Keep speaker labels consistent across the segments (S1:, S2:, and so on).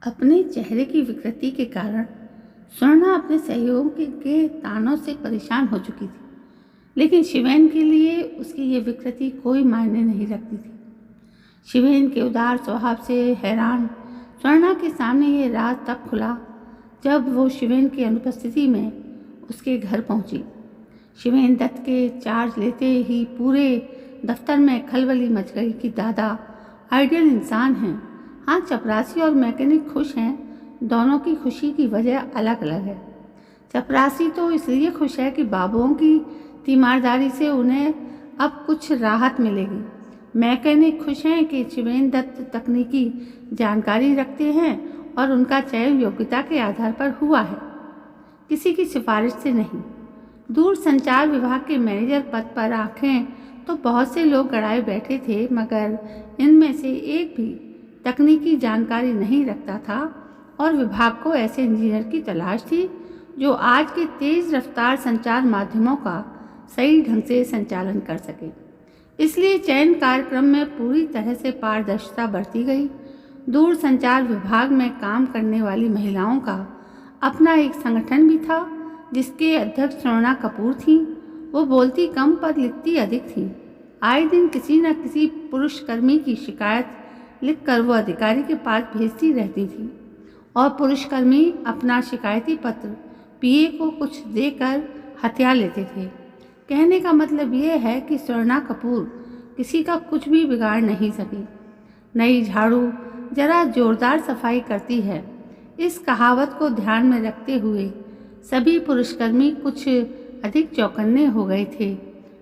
S1: अपने चेहरे की विकृति के कारण स्वर्णा अपने सहयोगी के तानों से परेशान हो चुकी थी, लेकिन शिवेन के लिए उसकी ये विकृति कोई मायने नहीं रखती थी। शिवेन के उदार स्वभाव से हैरान स्वर्णा के सामने ये राज तब खुला जब वो शिवेन की अनुपस्थिति में उसके घर पहुंची। शिवेन दत्त के चार्ज लेते ही पूरे दफ्तर में खलबली मच गई कि दादा आइडियल इंसान हैं। हाँ, चपरासी और मैकेनिक खुश हैं, दोनों की खुशी की वजह अलग अलग है। चपरासी तो इसलिए खुश है कि बाबुओं की तीमारदारी से उन्हें अब कुछ राहत मिलेगी। मैकेनिक खुश हैं कि शिवेन दत्त तकनीकी जानकारी रखते हैं और उनका चयन योग्यता के आधार पर हुआ है, किसी की सिफारिश से नहीं। दूर संचार विभाग के मैनेजर पद पर आंखें तो बहुत से लोग गड़ाए बैठे थे, मगर इनमें से एक भी तकनीकी जानकारी नहीं रखता था और विभाग को ऐसे इंजीनियर की तलाश थी जो आज के तेज रफ्तार संचार माध्यमों का सही ढंग से संचालन कर सके। इसलिए चयन कार्यक्रम में पूरी तरह से पारदर्शिता बरती गई। दूर संचार विभाग में काम करने वाली महिलाओं का अपना एक संगठन भी था जिसके अध्यक्ष स्वर्णा कपूर थी। वो बोलती कम पर लिखती अधिक थी। आए दिन किसी न किसी पुरुषकर्मी की शिकायत लिखकर वो अधिकारी के पास भेजती रहती थी और पुरुषकर्मी अपना शिकायती पत्र पीए को कुछ देकर हथिया लेते थे। कहने का मतलब ये है कि स्वर्णा कपूर किसी का कुछ भी बिगाड़ नहीं सकी। नई झाड़ू जरा जोरदार सफाई करती है, इस कहावत को ध्यान में रखते हुए सभी पुरुषकर्मी कुछ अधिक चौकन्ने हो गए थे।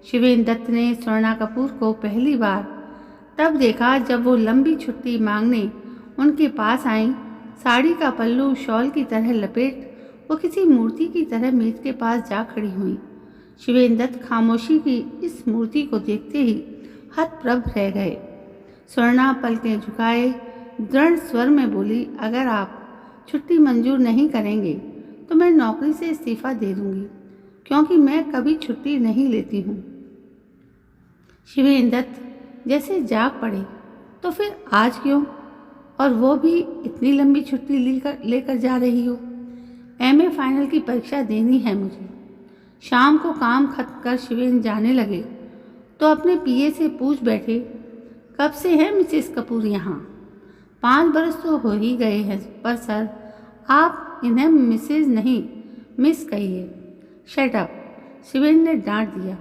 S1: शिवेन दत्त ने स्वर्णा कपूर को पहली बार तब देखा जब वो लंबी छुट्टी मांगने उनके पास आई। साड़ी का पल्लू शॉल की तरह लपेट वो किसी मूर्ति की तरह मेज के पास जा खड़ी हुई। शिवेन दत्त खामोशी की इस मूर्ति को देखते ही हतप्रभ रह गए। स्वर्णा पलकें झुकाए दृढ़ स्वर में बोली, अगर आप छुट्टी मंजूर नहीं करेंगे तो मैं नौकरी से इस्तीफा दे दूंगी, क्योंकि मैं कभी छुट्टी नहीं लेती हूँ। शिवेन दत्त जैसे जाग पड़े, तो फिर आज क्यों, और वो भी इतनी लंबी छुट्टी लेकर जा रही हो? एमए फाइनल की परीक्षा देनी है मुझे। शाम को काम खत्म कर शिवेन जाने लगे तो अपने पीए से पूछ बैठे, कब से है मिसेस कपूर यहाँ? 5 बरस तो हो ही गए हैं, पर सर आप इन्हें मिसेज नहीं मिस कहिए। शट अप, शिवेन ने डांट दिया।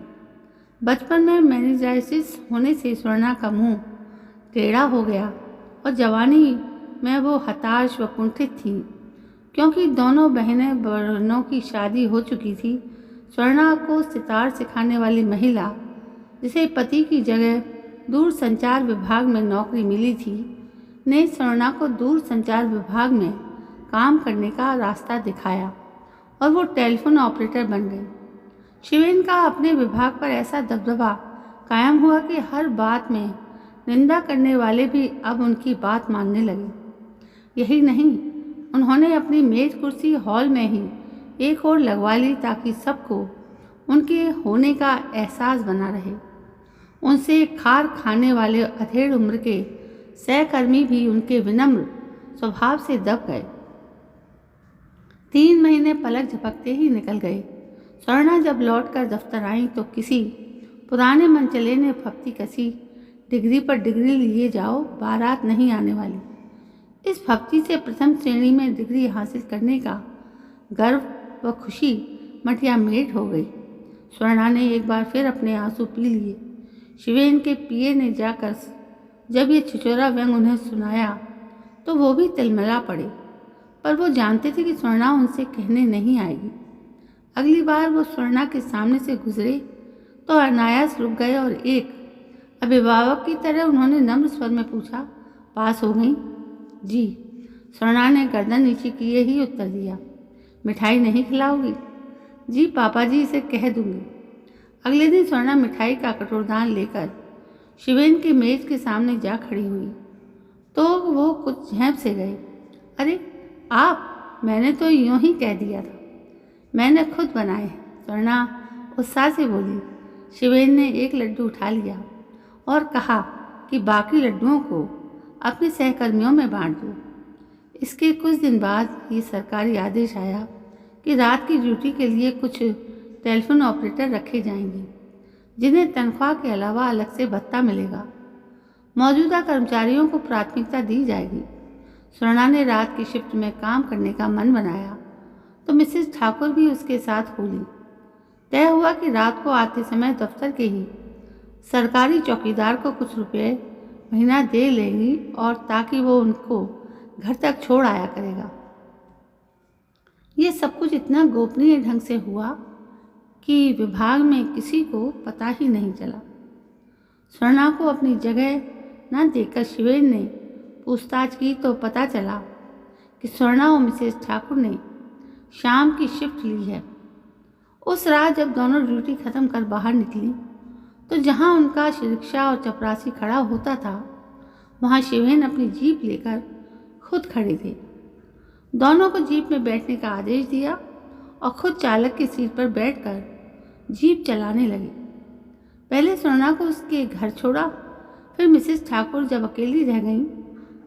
S1: बचपन में मैनेजाइसिस होने से स्वर्णा का मुंह टेढ़ा हो गया और जवानी में वो हताश व कुंठित थी, क्योंकि दोनों बहनों की शादी हो चुकी थी। स्वर्णा को सितार सिखाने वाली महिला जिसे पति की जगह दूर संचार विभाग में नौकरी मिली थी ने स्वर्णा को दूर संचार विभाग में काम करने का रास्ता दिखाया और वो टेलीफोन ऑपरेटर बन गई। शिवेन का अपने विभाग पर ऐसा दबदबा कायम हुआ कि हर बात में निंदा करने वाले भी अब उनकी बात मानने लगे। यही नहीं, उन्होंने अपनी मेज कुर्सी हॉल में ही एक और लगवा ली ताकि सबको उनके होने का एहसास बना रहे। उनसे खार खाने वाले अधेड़ उम्र के सहकर्मी भी उनके विनम्र स्वभाव से दब गए। 3 महीने पलक झपकते ही निकल गए। स्वर्णा जब लौटकर दफ्तर आई तो किसी पुराने मनचले ने फप्ती कसी, डिग्री पर डिग्री लिए जाओ, बारात नहीं आने वाली। इस फप्ती से प्रथम श्रेणी में डिग्री हासिल करने का गर्व व खुशी मटियामेट हो गई। स्वर्णा ने एक बार फिर अपने आंसू पी लिए। शिवेन के पीए ने जाकर जब ये छिछोरा व्यंग उन्हें सुनाया तो वो भी तिलमिला पड़े, पर वो जानते थे कि स्वर्णा उनसे कहने नहीं आएगी। अगली बार वो स्वर्णा के सामने से गुजरे तो अनायास रुक गए और एक अभिभावक की तरह उन्होंने नम्र स्वर में पूछा, पास हो गई? जी। स्वर्णा ने गर्दन नीचे किए ही उत्तर दिया। मिठाई नहीं खिलाओगी? जी पापा जी से कह दूंगी। अगले दिन स्वर्णा मिठाई का कटोरदान लेकर शिवेन के मेज के सामने जा खड़ी हुई तो वो कुछ झेंप से गए। अरे आप, मैंने तो यूं ही कह दिया था, मैंने खुद बनाए हैं। स्वर्णा उत्साह से बोली। शिवेन ने एक लड्डू उठा लिया और कहा कि बाकी लड्डुओं को अपने सहकर्मियों में बांट दो। इसके कुछ दिन बाद ये सरकारी आदेश आया कि रात की ड्यूटी के लिए कुछ टेलीफोन ऑपरेटर रखे जाएंगे, जिन्हें तनख्वाह के अलावा अलग से भत्ता मिलेगा। मौजूदा कर्मचारियों को प्राथमिकता दी जाएगी। स्वर्णा ने रात की शिफ्ट में काम करने का मन बनाया तो मिसेस ठाकुर भी उसके साथ हो ली। तय हुआ कि रात को आते समय दफ्तर के ही सरकारी चौकीदार को कुछ रुपए महीना दे लेगी और ताकि वो उनको घर तक छोड़ आया करेगा। ये सब कुछ इतना गोपनीय ढंग से हुआ कि विभाग में किसी को पता ही नहीं चला। स्वर्णा को अपनी जगह न देकर शिवेन ने पूछताछ की तो पता चला कि स्वर्णा और मिसेस ठाकुर ने शाम की शिफ्ट ली है। उस रात जब दोनों ड्यूटी ख़त्म कर बाहर निकली तो जहां उनका रिक्शा और चपरासी खड़ा होता था, वहां शिवेन अपनी जीप लेकर खुद खड़े थे। दोनों को जीप में बैठने का आदेश दिया और खुद चालक की सीट पर बैठकर जीप चलाने लगे। पहले स्वर्णा को उसके घर छोड़ा, फिर मिसेस ठाकुर जब अकेली रह गईं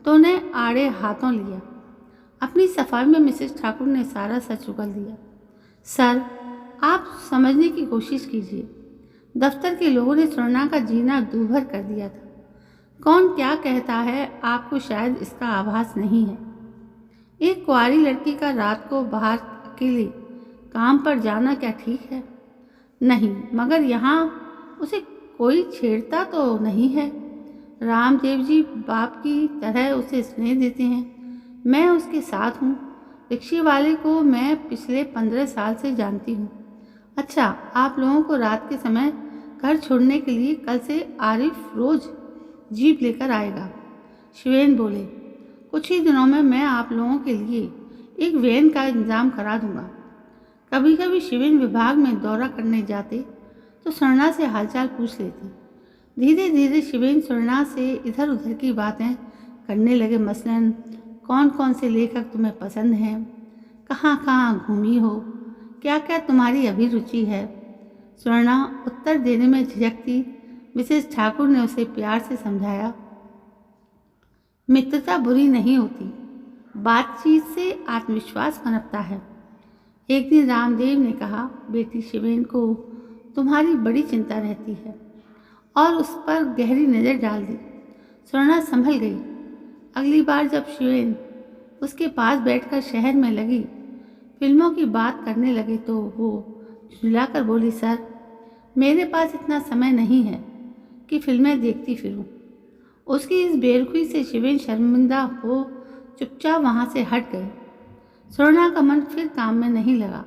S1: तो उन्हें आड़े हाथों लिया। अपनी सफाई में मिसेस ठाकुर ने सारा सच उगल दिया। सर, आप समझने की कोशिश कीजिए। दफ्तर के लोगों ने स्वर्णा का जीना दूभर कर दिया था। कौन क्या कहता है, आपको शायद इसका आभास नहीं है। एक कुंवारी लड़की का रात को बाहर अकेले काम पर जाना क्या ठीक है? नहीं, मगर यहाँ उसे कोई छेड़ता तो नहीं है। रामदेव जी बाप की तरह उसे स्नेह देते हैं। मैं उसके साथ हूँ। रिक्शे वाले को मैं पिछले 15 साल से जानती हूँ। अच्छा, आप लोगों को रात के समय घर छोड़ने के लिए कल से आरिफ रोज जीप लेकर आएगा। शिवेन बोले, कुछ ही दिनों में मैं आप लोगों के लिए एक वैन का इंतजाम करा दूंगा। कभी कभी शिवेन विभाग में दौरा करने जाते तो स्वर्णा से हालचाल पूछ लेते। धीरे धीरे शिवेन स्वर्णा से इधर उधर की बातें करने लगे। मसलन, कौन कौन से लेखक तुम्हें पसंद हैं, कहाँ कहाँ घूमी हो, क्या क्या तुम्हारी अभिरुचि है। स्वर्णा उत्तर देने में झिझकती। मिसेस ठाकुर ने उसे प्यार से समझाया, मित्रता बुरी नहीं होती, बातचीत से आत्मविश्वास पनपता है। एक दिन रामदेव ने कहा, बेटी शिवेन को तुम्हारी बड़ी चिंता रहती है, और उस पर गहरी नज़र डाल दी। स्वर्णा संभल गई। अगली बार जब शिवेन उसके पास बैठकर शहर में लगी फिल्मों की बात करने लगे तो वो झुलाकर बोली, सर, मेरे पास इतना समय नहीं है कि फिल्में देखती फिरूं। उसकी इस बेरुखी से शिवेन शर्मिंदा हो चुपचाप वहाँ से हट गई। स्वर्णा का मन फिर काम में नहीं लगा।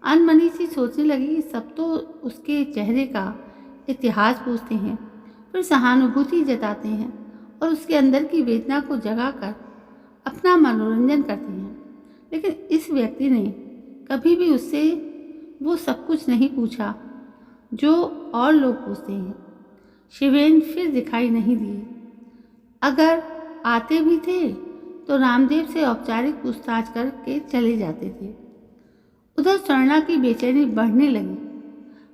S1: अनमनी सी सोचने लगी कि सब तो उसके चेहरे का इतिहास पूछते हैं, फिर सहानुभूति जताते हैं और उसके अंदर की वेदना को जगाकर अपना मनोरंजन करते हैं, लेकिन इस व्यक्ति ने कभी भी उससे वो सब कुछ नहीं पूछा जो और लोग पूछते हैं। शिवेन फिर दिखाई नहीं दिए। अगर आते भी थे तो रामदेव से औपचारिक पूछताछ करके चले जाते थे। उधर स्वर्णा की बेचैनी बढ़ने लगी।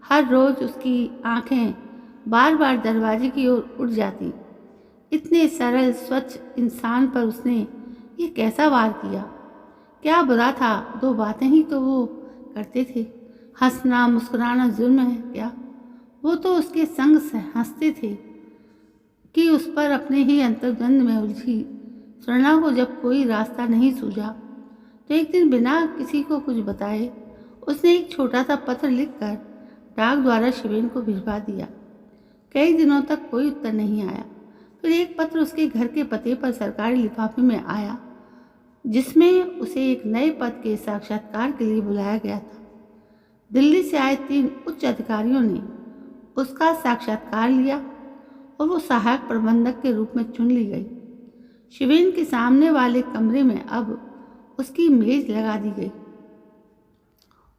S1: हर रोज उसकी आंखें बार बार दरवाजे की ओर उठ जाती। इतने सरल स्वच्छ इंसान पर उसने ये कैसा वार किया? क्या बुरा था? 2 बातें ही तो वो करते थे। हंसना मुस्कुराना जुर्म है क्या? वो तो उसके संग से हंसते थे कि उस पर अपने ही अंतर्द्वंद में उलझी स्वर्णा को जब कोई रास्ता नहीं सूझा तो एक दिन बिना किसी को कुछ बताए उसने एक छोटा सा पत्र लिखकर डाक द्वारा शिवेन को भिजवा दिया। कई दिनों तक कोई उत्तर नहीं आया। फिर एक पत्र उसके घर के पते पर सरकारी लिफाफे में आया, जिसमें उसे एक नए पद के साक्षात्कार के लिए बुलाया गया था। दिल्ली से आए 3 उच्च अधिकारियों ने उसका साक्षात्कार लिया और वो सहायक प्रबंधक के रूप में चुन ली गई। शिवेन के सामने वाले कमरे में अब उसकी मेज लगा दी गई।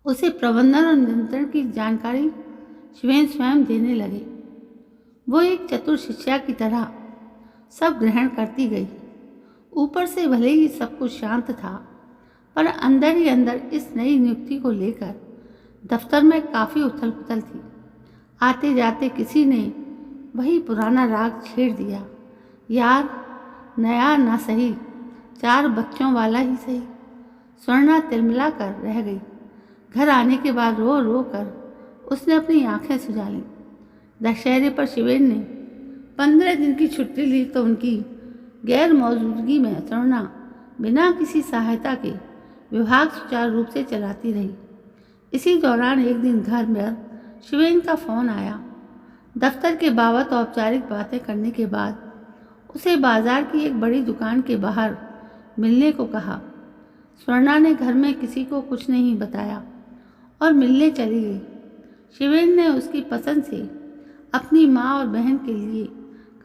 S1: उसे प्रबंधन और नियंत्रण की जानकारी शिवेन स्वयं देने लगे। वो एक चतुर शिष्या की तरह सब ग्रहण करती गई। ऊपर से भले ही सब कुछ शांत था, पर अंदर ही अंदर इस नई नियुक्ति को लेकर दफ्तर में काफ़ी उथल पुथल थी। आते जाते किसी ने वही पुराना राग छेड़ दिया, यार नया ना सही, 4 बच्चों वाला ही सही। स्वर्णा तिलमिला कर रह गई। घर आने के बाद रो रो कर उसने अपनी आंखें सुझा लीं। दशहरे पर शिवेन ने 15 दिन की छुट्टी ली तो उनकी गैर मौजूदगी में स्वर्णा बिना किसी सहायता के विभाग सुचारू रूप से चलाती रही। इसी दौरान एक दिन घर में शिवेन का फ़ोन आया। दफ्तर के बाबत औपचारिक बातें करने के बाद उसे बाजार की एक बड़ी दुकान के बाहर मिलने को कहा। स्वर्णा ने घर में किसी को कुछ नहीं बताया और मिलने चली गई। शिवेन ने उसकी पसंद से अपनी माँ और बहन के लिए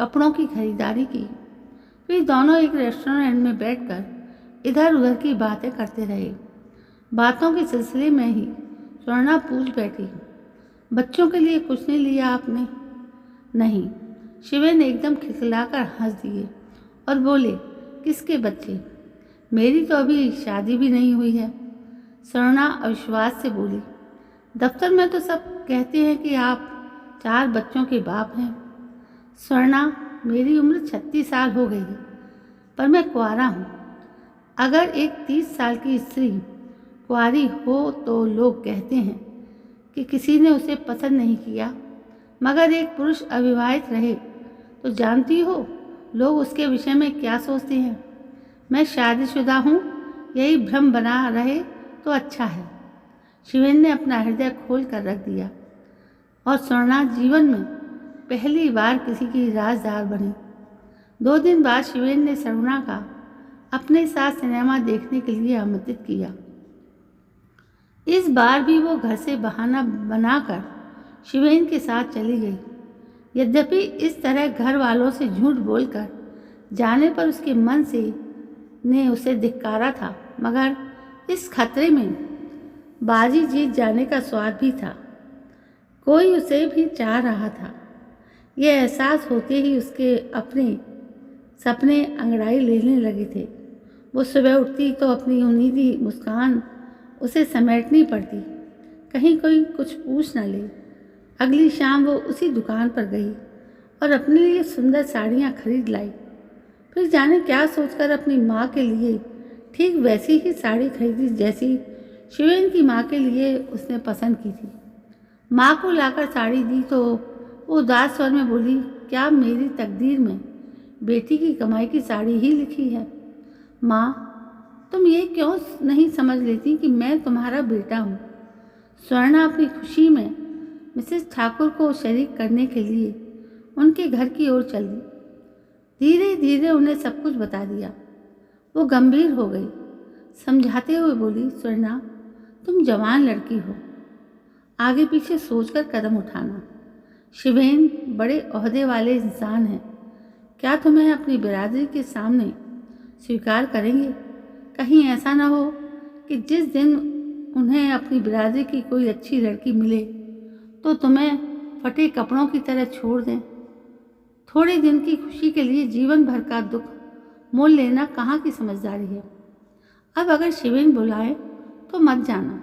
S1: कपड़ों की खरीदारी की। फिर दोनों एक रेस्टोरेंट में बैठकर इधर उधर की बातें करते रहे। बातों के सिलसिले में ही स्वर्णा पूछ बैठी, बच्चों के लिए कुछ नहीं लिया आपने? नहीं। शिवेन एकदम खिलखिलाकर हंस दिए और बोले, किसके बच्चे? मेरी तो अभी शादी भी नहीं हुई है। स्वर्णा अविश्वास से बोली, दफ्तर में तो सब कहते हैं कि आप 4 बच्चों के बाप हैं। स्वर्णा, मेरी उम्र 36 साल हो गई है, पर मैं कुंवारा हूँ। अगर एक 30 साल की स्त्री कुंवारी हो तो लोग कहते हैं कि किसी ने उसे पसंद नहीं किया, मगर एक पुरुष अविवाहित रहे तो जानती हो लोग उसके विषय में क्या सोचते हैं। मैं शादीशुदा हूँ, यही भ्रम बना रहे तो अच्छा है। शिवेन ने अपना हृदय खोल कर रख दिया और स्वर्णा जीवन में पहली बार किसी की राजदार बनी। 2 दिन बाद शिवेन ने स्वर्णा का अपने साथ सिनेमा देखने के लिए आमंत्रित किया। इस बार भी वो घर से बहाना बनाकर शिवेन के साथ चली गई। यद्यपि इस तरह घर वालों से झूठ बोलकर जाने पर उसके मन से ने उसे धिक्कारा था, मगर इस खतरे में बाजी जीत जाने का स्वाद भी था। कोई उसे भी चाह रहा था। यह एहसास होते ही उसके अपने सपने अंगड़ाई लेने लगे थे। वो सुबह उठती तो अपनी उम्मीदी मुस्कान उसे समेटनी पड़ती, कहीं कोई कुछ पूछ न ले। अगली शाम वो उसी दुकान पर गई और अपने लिए सुंदर साड़ियाँ खरीद लाई। फिर जाने क्या सोचकर अपनी माँ के लिए ठीक वैसी ही साड़ी खरीदी जैसी शिवेन की माँ के लिए उसने पसंद की थी। माँ को लाकर साड़ी दी तो वो उदास स्वर में बोली, क्या मेरी तकदीर में बेटी की कमाई की साड़ी ही लिखी है? माँ, तुम ये क्यों नहीं समझ लेती कि मैं तुम्हारा बेटा हूँ? स्वर्णा अपनी खुशी में मिसेस ठाकुर को शरीक करने के लिए उनके घर की ओर चल दी। धीरे धीरे उन्हें सब कुछ बता दिया। वो गंभीर हो गई, समझाते हुए बोली, स्वर्णा, तुम जवान लड़की हो, आगे पीछे सोचकर कदम उठाना। शिवेन बड़े ओहदे वाले इंसान हैं, क्या तुम्हें अपनी बिरादरी के सामने स्वीकार करेंगे? कहीं ऐसा ना हो कि जिस दिन उन्हें अपनी बिरादरी की कोई अच्छी लड़की मिले तो तुम्हें फटे कपड़ों की तरह छोड़ दें। थोड़े दिन की खुशी के लिए जीवन भर का दुख मोल लेना कहाँ की समझदारी है। अब अगर शिवेन बुलाए तो मत जाना।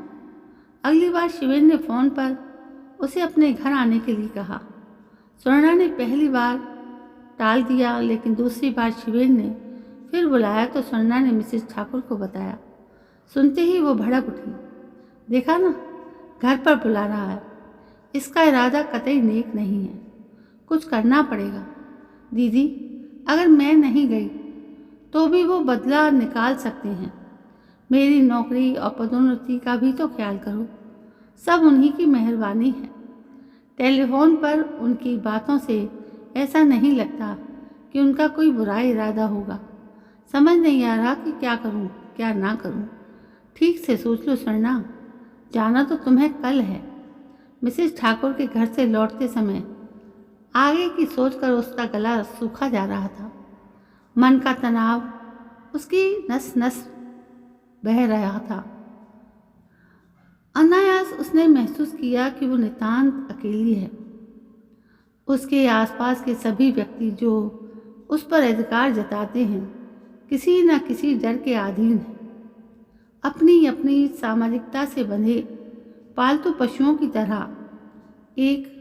S1: अगली बार शिवेन ने फ़ोन पर उसे अपने घर आने के लिए कहा। स्वर्णा ने पहली बार टाल दिया, लेकिन दूसरी बार शिवेन ने फिर बुलाया तो स्वर्णा ने मिसेस ठाकुर को बताया। सुनते ही वो भड़क उठी। देखा ना, घर पर बुला रहा है। इसका इरादा कतई नेक नहीं है। कुछ करना पड़ेगा। दीदी, अगर मैं नहीं गई तो भी वो बदला निकाल सकते हैं। मेरी नौकरी और पदोन्नति का भी तो ख्याल करो। सब उन्हीं की मेहरबानी है। टेलीफोन पर उनकी बातों से ऐसा नहीं लगता कि उनका कोई बुरा इरादा होगा। समझ नहीं आ रहा कि क्या करूं, क्या ना करूं। ठीक से सोच लो स्वर्णा, जाना तो तुम्हें कल है। मिसेस ठाकुर के घर से लौटते समय आगे की सोचकर उसका गला सूखा जा रहा था। मन का तनाव उसकी नस नस बह रहा था। अनायास उसने महसूस किया कि वो नितांत अकेली है। उसके आसपास के सभी व्यक्ति जो उस पर अधिकार जताते हैं किसी न किसी डर के अधीन हैं। अपनी अपनी सामाजिकता से बंधे पालतू पशुओं की तरह एक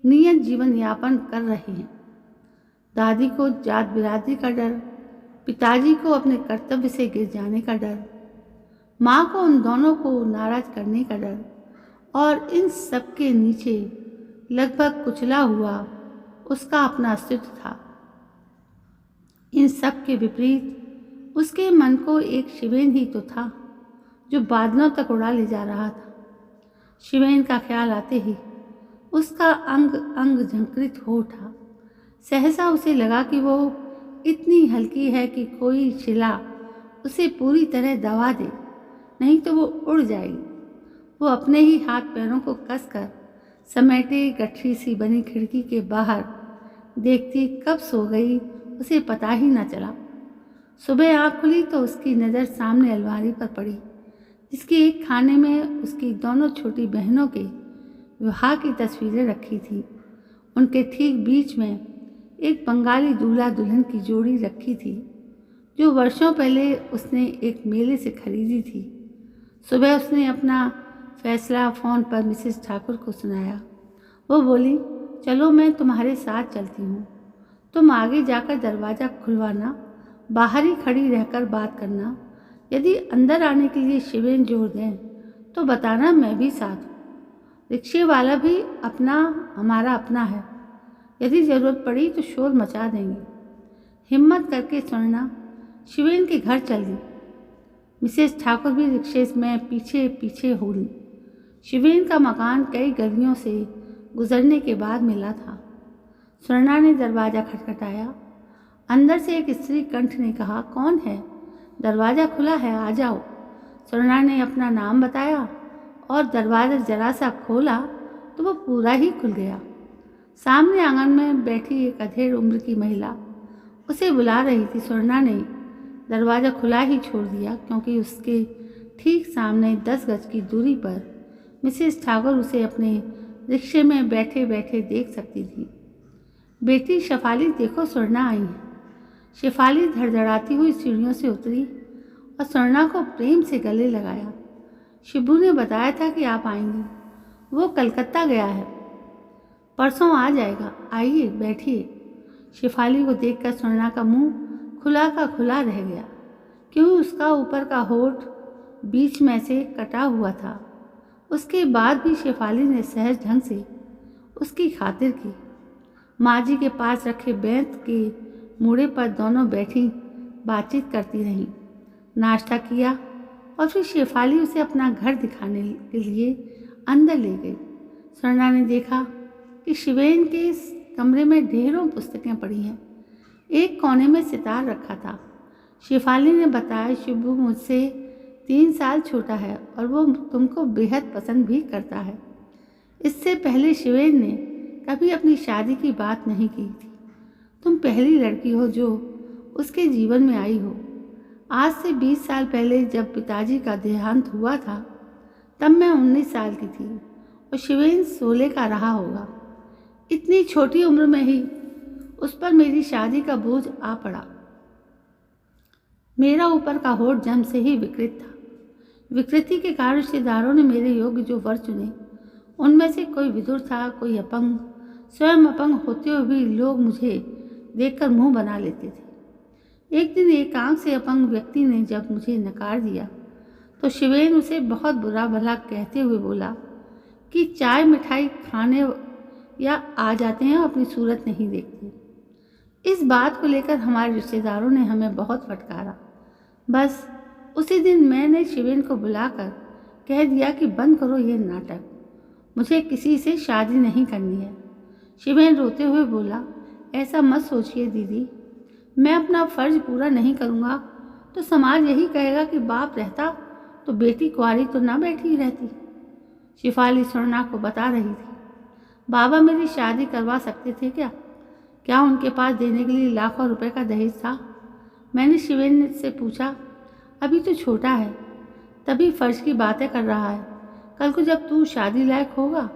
S1: नियत जीवन यापन कर रहे हैं। दादी को जात बिरादरी का डर, पिताजी को अपने कर्तव्य से गिर जाने का डर, माँ को उन दोनों को नाराज करने का डर, और इन सब के नीचे लगभग कुचला हुआ उसका अपना अस्तित्व था। इन सब के विपरीत उसके मन को एक शिवेन ही तो था जो बादलों तक उड़ा ले जा रहा था। शिवेन का ख्याल आते ही उसका अंग अंग झंकृत हो उठा। सहसा उसे लगा कि वो इतनी हल्की है कि कोई शिला उसे पूरी तरह दबा दे, नहीं तो वो उड़ जाएगी। वो अपने ही हाथ पैरों को कसकर समेटे गठरी सी बनी खिड़की के बाहर देखती कब सो गई उसे पता ही न चला। सुबह आँख खुली तो उसकी नज़र सामने अलमारी पर पड़ी, जिसके एक खाने में उसकी दोनों छोटी बहनों के विवाह की तस्वीरें रखी थी। उनके ठीक बीच में एक बंगाली दूल्हा दुल्हन की जोड़ी रखी थी, जो वर्षों पहले उसने एक मेले से खरीदी थी। सुबह उसने अपना फैसला फ़ोन पर मिसेस ठाकुर को सुनाया। वो बोली, चलो मैं तुम्हारे साथ चलती हूँ। तुम आगे जाकर दरवाज़ा खुलवाना, बाहर ही खड़ी रहकर बात करना। यदि अंदर आने के लिए शिवेन जोर दें तो बताना मैं भी साथ हूँ। रिक्शे वाला भी हमारा अपना है। यदि ज़रूरत पड़ी तो शोर मचा देंगे। हिम्मत करके सुनना। शिवेन के घर चल दी। मिसेस ठाकुर भी रिक्शे में पीछे पीछे हो ली। शिवेन का मकान कई गलियों से गुजरने के बाद मिला था। स्वर्णा ने दरवाज़ा खटखटाया। अंदर से एक स्त्री कंठ ने कहा, कौन है? दरवाज़ा खुला है, आ जाओ। स्वर्णा ने अपना नाम बताया और दरवाज़ा जरा सा खोला तो वह पूरा ही खुल गया। सामने आंगन में बैठी एक अधेड़ उम्र की महिला उसे बुला रही थी। स्वर्णा ने दरवाज़ा खुला ही छोड़ दिया, क्योंकि उसके ठीक सामने 10 गज की दूरी पर मिसेस ठाकुर उसे अपने रिक्शे में बैठे बैठे देख सकती थी। बेटी शेफाली, देखो स्वर्णा आई है। शेफाली धड़धड़ाती हुई सीढ़ियों से उतरी और स्वर्णा को प्रेम से गले लगाया। शिबू ने बताया था कि आप आएंगी। वो कलकत्ता गया है, परसों आ जाएगा। आइए बैठिए। शेफाली को देखकर स्वर्णा का मुंह खुला का खुला रह गया, क्योंकि उसका ऊपर का होठ बीच में से कटा हुआ था। उसके बाद भी शेफाली ने सहज ढंग से उसकी खातिर की। माँ जी के पास रखे बेंत के मूड़े पर दोनों बैठी बातचीत करती रहीं। नाश्ता किया और फिर शेफाली उसे अपना घर दिखाने के लिए अंदर ले गई। स्वर्णा ने देखा कि शिवेन के इस कमरे में ढेरों पुस्तकें पड़ी हैं। एक कोने में सितार रखा था। शेफाली ने बताया, शिबू मुझसे 3 साल छोटा है और वो तुमको बेहद पसंद भी करता है। इससे पहले शिवेन ने कभी अपनी शादी की बात नहीं की थी। तुम पहली लड़की हो जो उसके जीवन में आई हो। आज से 20 साल पहले जब पिताजी का देहांत हुआ था, तब मैं 19 साल की थी और शिवेन 16 का रहा होगा। इतनी छोटी उम्र में ही उस पर मेरी शादी का बोझ आ पड़ा। मेरा ऊपर का होठ जन्म से ही विकृत था। विकृति के कारण रिश्तेदारों ने मेरे योग्य जो वर चुने, उनमें से कोई विधुर था, कोई अपंग। स्वयं अपंग होते हुए भी लोग मुझे देखकर मुंह बना लेते थे। एक दिन एक आंख से अपंग व्यक्ति ने जब मुझे नकार दिया तो शिवेन उसे बहुत बुरा भला कहते हुए बोला कि चाय मिठाई खाने या आ जाते हैं, अपनी सूरत नहीं देखते। इस बात को लेकर हमारे रिश्तेदारों ने हमें बहुत फटकारा। बस उसी दिन मैंने शिवेन को बुलाकर कह दिया कि बंद करो ये नाटक, मुझे किसी से शादी नहीं करनी है। शिवेन रोते हुए बोला, ऐसा मत सोचिए दीदी, मैं अपना फ़र्ज पूरा नहीं करूँगा तो समाज यही कहेगा कि बाप रहता तो बेटी कुंवारी तो ना बैठी रहती। शेफाली स्वर्णा को बता रही थी, बाबा मेरी शादी करवा सकते थे क्या? क्या उनके पास देने के लिए लाखों रुपए का दहेज था? मैंने शिवेन से पूछा, अभी तो छोटा है, तभी फ़र्ज की बातें कर रहा है। कल को जब तू शादी लायक होगा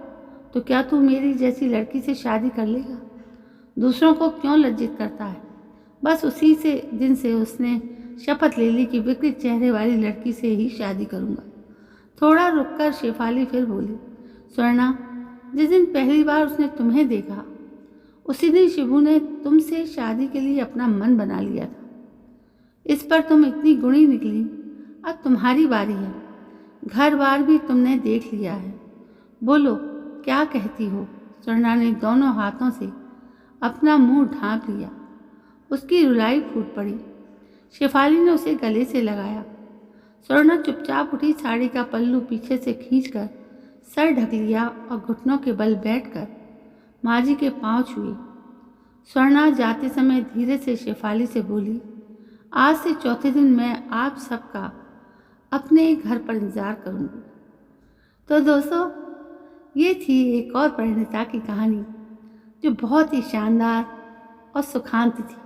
S1: तो क्या तू मेरी जैसी लड़की से शादी कर लेगा? दूसरों को क्यों लज्जित करता है? बस उसी से दिन से उसने शपथ ले ली कि विकृत चेहरे वाली लड़की से ही शादी करूँगा। थोड़ा रुककर शेफाली फिर बोली, स्वर्णा, जिस दिन पहली बार उसने तुम्हें देखा उसी दिन शिबू ने तुमसे शादी के लिए अपना मन बना लिया था। इस पर तुम इतनी गुणी निकली, अब तुम्हारी बारी है। घर बार भी तुमने देख लिया है, बोलो क्या कहती हो। स्वर्णा ने दोनों हाथों से अपना मुंह ढांप लिया। उसकी रुलाई फूट पड़ी। शेफाली ने उसे गले से लगाया। स्वर्णा चुपचाप उठी, साड़ी का पल्लू पीछे से खींचकर सर ढक लिया और घुटनों के बल बैठकर माँ जी के पांव छुए। स्वर्णा जाते समय धीरे से शेफाली से बोली, आज से चौथे दिन मैं आप सबका अपने घर पर इंतज़ार करूँगी। तो दोस्तों, ये थी एक और परिणीता की कहानी जो बहुत ही शानदार और सुखांत थी।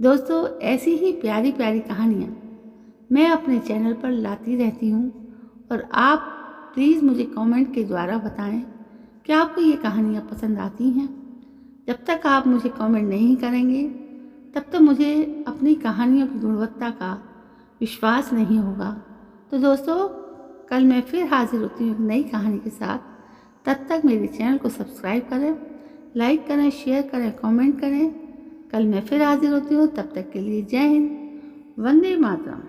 S1: दोस्तों, ऐसी ही प्यारी प्यारी कहानियाँ मैं अपने चैनल पर लाती रहती हूँ और आप प्लीज़ मुझे कमेंट के द्वारा बताएं कि आपको ये कहानियाँ पसंद आती हैं। जब तक आप मुझे कमेंट नहीं करेंगे तब तक मुझे अपनी कहानियों की गुणवत्ता का विश्वास नहीं होगा। तो दोस्तों, कल मैं फिर हाजिर होती हूँ एक नई कहानी के साथ। तब तक मेरे चैनल को सब्सक्राइब करें, लाइक करें, शेयर करें, कमेंट करें। कल मैं फिर हाजिर होती हूँ। तब तक के लिए जय हिंद, वंदे मातरम।